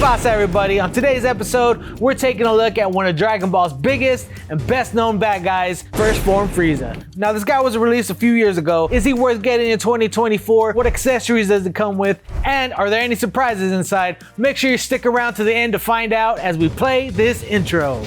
What's everybody? On today's episode, we're taking a look at one of Dragon Ball's biggest and best known bad guys, First Form Frieza. Now this guy was released a few years ago. Is he worth getting in 2024? What accessories does it come with? And are there any surprises inside? Make sure you stick around to the end to find out as we play this intro.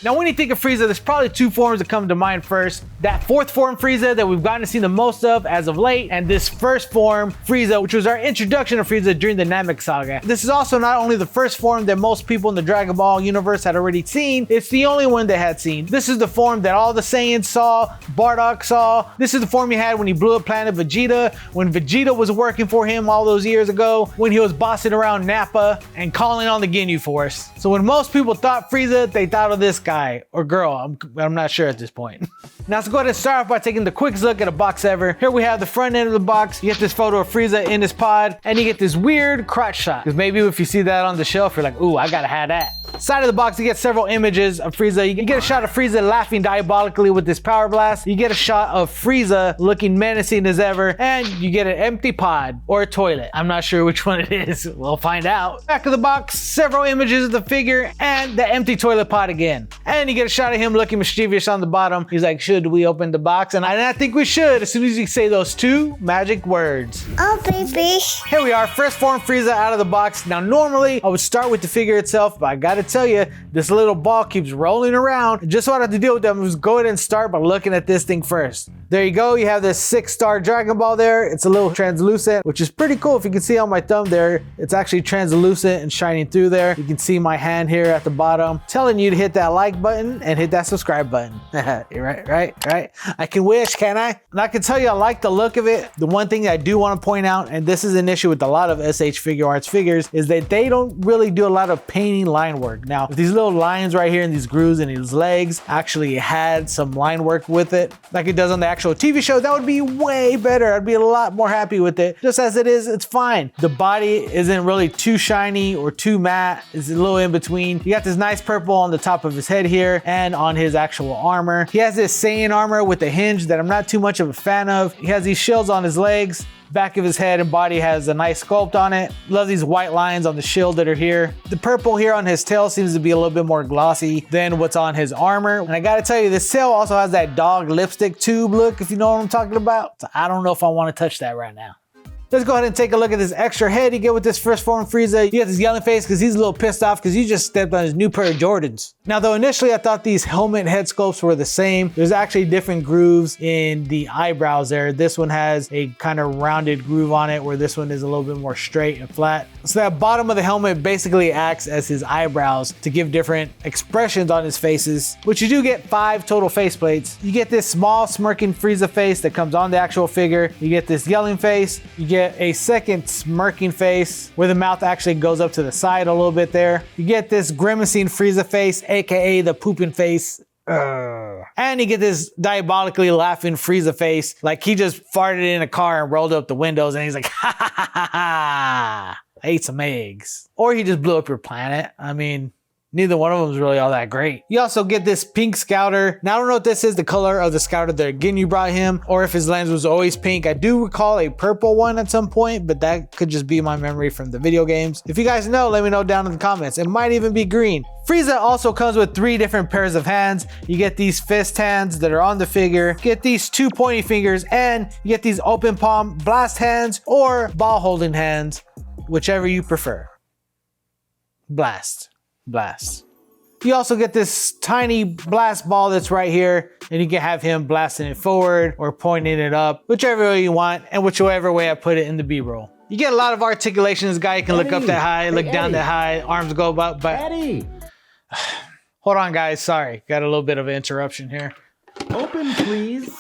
Now when you think of Frieza, there's probably two forms that come to mind first. That fourth form Frieza that we've gotten to see the most of as of late, and this first form Frieza, which was our introduction to Frieza during the Namek saga. This is also not only the first form that most people in the Dragon Ball universe had already seen, it's the only one they had seen. This is the form that all the Saiyans saw, Bardock saw. This is the form he had when he blew up Planet Vegeta, when Vegeta was working for him all those years ago, when he was bossing around Nappa and calling on the Ginyu Force. So when most people thought Frieza, they thought of this guy or girl. I'm not sure at this point. Now let's go ahead and start off by taking the quickest look at a box ever. Here we have the front end of the box. You get this photo of Frieza in his pod, and you get this weird crotch shot. Because maybe if you see that on the shelf, you're like, ooh, I gotta have that. Side of the box, you get several images of Frieza. You get a shot of Frieza laughing diabolically with this power blast. You get a shot of Frieza looking menacing as ever, and you get an empty pod or a toilet. I'm not sure which one it is. We'll find out. Back of the box, several images of the figure and the empty toilet pod again. And you get a shot of him looking mischievous on the bottom. He's like, should we open the box? And I think we should, as soon as you say those two magic words. Oh, baby. Here we are, first form Frieza out of the box. Now, normally I would start with the figure itself, but I gotta tell you, this little ball keeps rolling around. Just what I have to deal with them is go ahead and start by looking at this thing first. There you go, you have this 6-star Dragon Ball there. It's a little translucent, which is pretty cool. If you can see on my thumb there, it's actually translucent and shining through there. You can see my hand here at the bottom, telling you to hit that like button and hit that subscribe button. right. I can wish, can I? And I can tell you, I like the look of it. The one thing that I do want to point out, and this is an issue with a lot of SH Figuarts figures, is that they don't really do a lot of painting line work. Now, with these little lines right here and these grooves and these legs actually had some line work with it, like it does on the actual TV show, that would be way better. I'd be a lot more happy with it. Just as it is, it's fine. The body isn't really too shiny or too matte. It's a little in between. You got this nice purple on the top of his head here and on his actual armor. He has this Saiyan armor with a hinge that I'm not too much of a fan of. He has these shields on his legs. Back of his head and body has a nice sculpt on it. Love these white lines on the shield that are here. The purple here on his tail seems to be a little bit more glossy than what's on his armor. And I gotta tell you, this tail also has that dog lipstick tube look, if you know what I'm talking about. So I don't know if I want to touch that right now. Let's go ahead and take a look at this extra head you get with this first form Frieza. You get this yelling face because he's a little pissed off because he just stepped on his new pair of Jordans. Now though, initially I thought these helmet head sculpts were the same. There's actually different grooves in the eyebrows there. This one has a kind of rounded groove on it where this one is a little bit more straight and flat. So that bottom of the helmet basically acts as his eyebrows to give different expressions on his faces, which you do get 5 total face plates. You get this small smirking Frieza face that comes on the actual figure. You get this yelling face. You get a second smirking face where the mouth actually goes up to the side a little bit there. You get this grimacing Frieza face, aka the pooping face. And you get this diabolically laughing Frieza face, like he just farted in a car and rolled up the windows and he's like, ha ha ha ha ha, I ate some eggs. Or he just blew up your planet. I mean, neither one of them is really all that great. You also get this pink scouter. Now I don't know if this is the color of the scouter that Ginyu brought him or if his lens was always pink. I do recall a purple one at some point, but that could just be my memory from the video games. If you guys know, let me know down in the comments. It might even be green. Frieza also comes with 3 different pairs of hands. You get these fist hands that are on the figure, get these 2 pointy fingers, and you get these open palm blast hands or ball holding hands, whichever you prefer. Blast. You also get this tiny blast ball that's right here, and you can have him blasting it forward or pointing it up, whichever way you want and whichever way I put it in the B-roll. You get a lot of articulation. This guy can look up that high, look down that high, arms go up, but hold on guys, sorry, got a little bit of an interruption here. Open, please.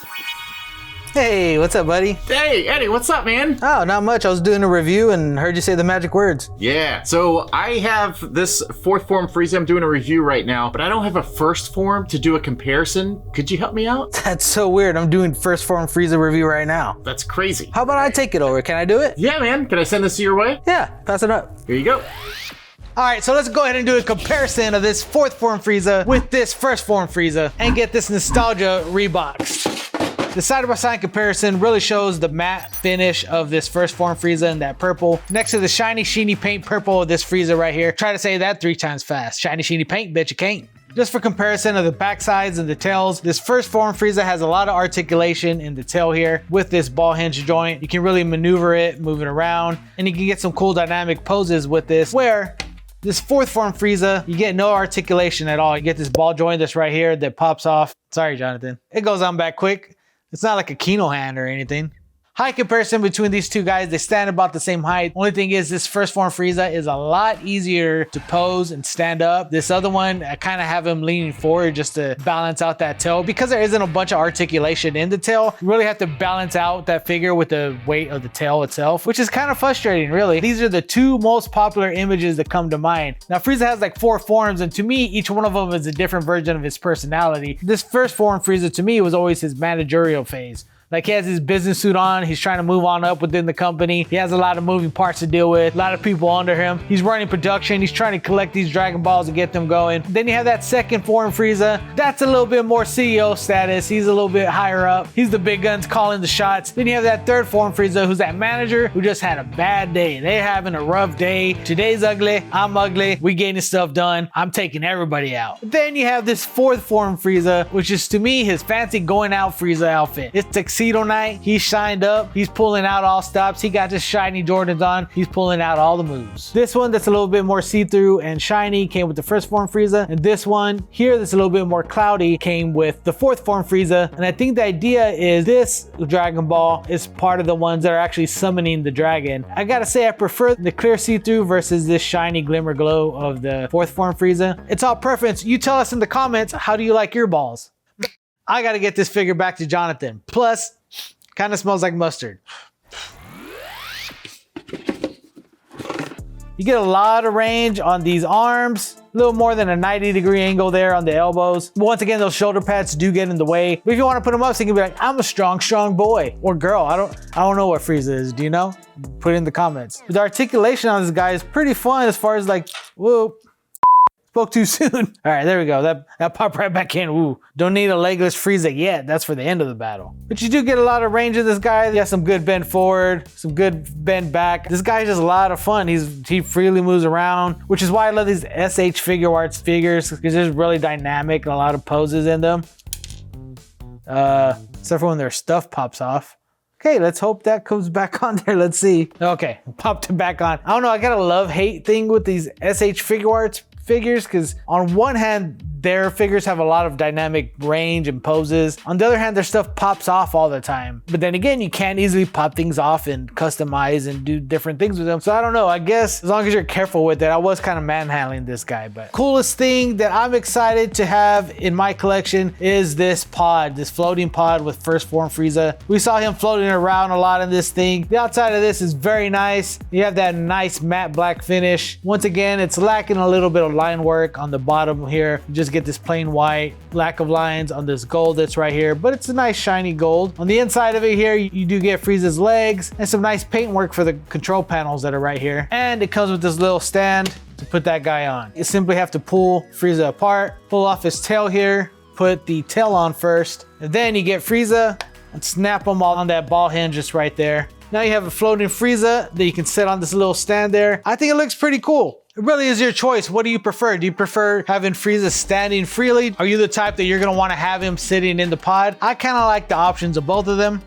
Hey, what's up, buddy? Hey, Eddie, what's up, man? Oh, not much. I was doing a review and heard you say the magic words. Yeah, so I have this fourth form Frieza I'm doing a review right now, but I don't have a first form to do a comparison. Could you help me out? That's so weird. I'm doing first form Frieza review right now. That's crazy. How about I take it over? Can I do it? Yeah, man. Can I send this your way? Yeah, pass it up. Here you go. All right, so let's go ahead and do a comparison of this fourth form Frieza with this first form Frieza and get this nostalgia reboxed. The side-by-side comparison really shows the matte finish of this first form Frieza in that purple next to the shiny, sheeny paint purple of this Frieza right here. Try to say that 3 times fast. Shiny, sheeny paint, bet you can't. Just for comparison of the back sides and the tails, this first form Frieza has a lot of articulation in the tail here with this ball hinge joint. You can really maneuver it, move it around, and you can get some cool dynamic poses with this, where this fourth form Frieza, you get no articulation at all. You get this ball joint that's right here that pops off. Sorry, Jonathan. It goes on back quick. It's not like a Kino hand or anything. Height comparison between these two guys, they stand about the same height. Only thing is this first form Frieza is a lot easier to pose and stand up. This other one, I kind of have him leaning forward just to balance out that tail. Because there isn't a bunch of articulation in the tail, you really have to balance out that figure with the weight of the tail itself, which is kind of frustrating, really. These are the 2 most popular images that come to mind. Now, Frieza has like 4 forms, and to me, each one of them is a different version of his personality. This first form Frieza, to me, was always his managerial phase. Like, he has his business suit on, he's trying to move on up within the company. He has a lot of moving parts to deal with, a lot of people under him. He's running production, he's trying to collect these Dragon Balls and get them going. Then you have that second form Frieza. That's a little bit more CEO status. He's a little bit higher up. He's the big guns calling the shots. Then you have that third form Frieza, who's that manager who just had a bad day. They're having a rough day. Today's ugly, I'm ugly, we getting stuff done, I'm taking everybody out. Then you have this fourth form Frieza, which is to me his fancy going out Frieza outfit. It's tuxedo night, he's shined up, he's pulling out all stops, he got his shiny Jordans on, he's pulling out all the moves. This one that's a little bit more see-through and shiny came with the first form Frieza, and this one here that's a little bit more cloudy came with the fourth form Frieza. And I think the idea is this Dragon Ball is part of the ones that are actually summoning the dragon. I gotta say, I prefer the clear see-through versus this shiny glimmer glow of the fourth form Frieza. It's all preference. You tell us in the comments, how do you like your balls? I gotta get this figure back to Jonathan. Plus, kind of smells like mustard. You get a lot of range on these arms, a little more than a 90-degree angle there on the elbows. Once again, those shoulder pads do get in the way. But if you want to put them up, so you can be like, I'm a strong boy or girl. I don't know what Frieza is. Do you know? Put it in the comments. But the articulation on this guy is pretty fun as far as like, whoa. Spoke too soon. All right, there we go. That popped right back in. Ooh, don't need a legless Frieza yet. That's for the end of the battle. But you do get a lot of range of this guy. You got some good bend forward, some good bend back. This guy's just a lot of fun. He freely moves around, which is why I love these SH Figuarts figures, because there's really dynamic and a lot of poses in them. Except for when their stuff pops off. Okay, let's hope that comes back on there. Let's see. Okay, popped it back on. I don't know, I got a love-hate thing with these SH Figuarts figures, because on one hand, their figures have a lot of dynamic range and poses. On the other hand, their stuff pops off all the time. But then again, you can't easily pop things off and customize and do different things with them. So I don't know, I guess as long as you're careful with it. I was kind of manhandling this guy, but coolest thing that I'm excited to have in my collection is this pod, this floating pod with first form Frieza. We saw him floating around a lot in this thing. The outside of this is very nice. You have that nice matte black finish. Once again, it's lacking a little bit of line work on the bottom here. You just get this plain white, lack of lines on this gold that's right here, but it's a nice shiny gold. On the inside of it here, you do get Frieza's legs and some nice paint work for the control panels that are right here. And it comes with this little stand to put that guy on. You simply have to pull Frieza apart, pull off his tail here, put the tail on first, and then you get Frieza and snap them all on that ball hinge just right there. Now you have a floating Frieza that you can set on this little stand there. I think it looks pretty cool. It really is your choice. What do you prefer? Do you prefer having Frieza standing freely? Are you the type that you're gonna wanna have him sitting in the pod? I kinda like the options of both of them.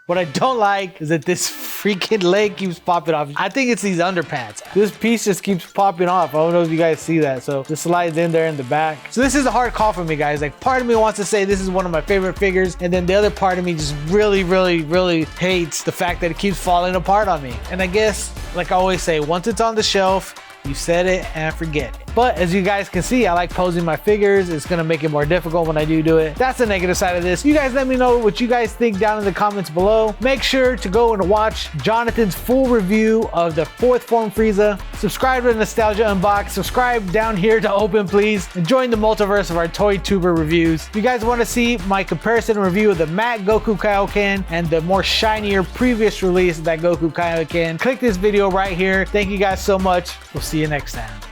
What I don't like is that this freaking leg keeps popping off. I think it's these underpants. This piece just keeps popping off. I don't know if you guys see that. So this slides in there in the back. So this is a hard call for me, guys. Like, part of me wants to say this is one of my favorite figures, and then the other part of me just really hates the fact that it keeps falling apart on me. And I guess, like I always say, once it's on the shelf, you set it and forget it. But as you guys can see, I like posing my figures. It's gonna make it more difficult when I do it. That's the negative side of this. You guys let me know what you guys think down in the comments below. Make sure to go and watch Jonathan's full review of the fourth form Frieza. Subscribe to Nostalgia Unbox. Subscribe down here to Open, please. And join the multiverse of our Toy Tuber reviews. If you guys want to see my comparison review of the matte Goku Kaioken and the more shinier previous release of that Goku Kaioken, click this video right here. Thank you guys so much. We'll see you next time.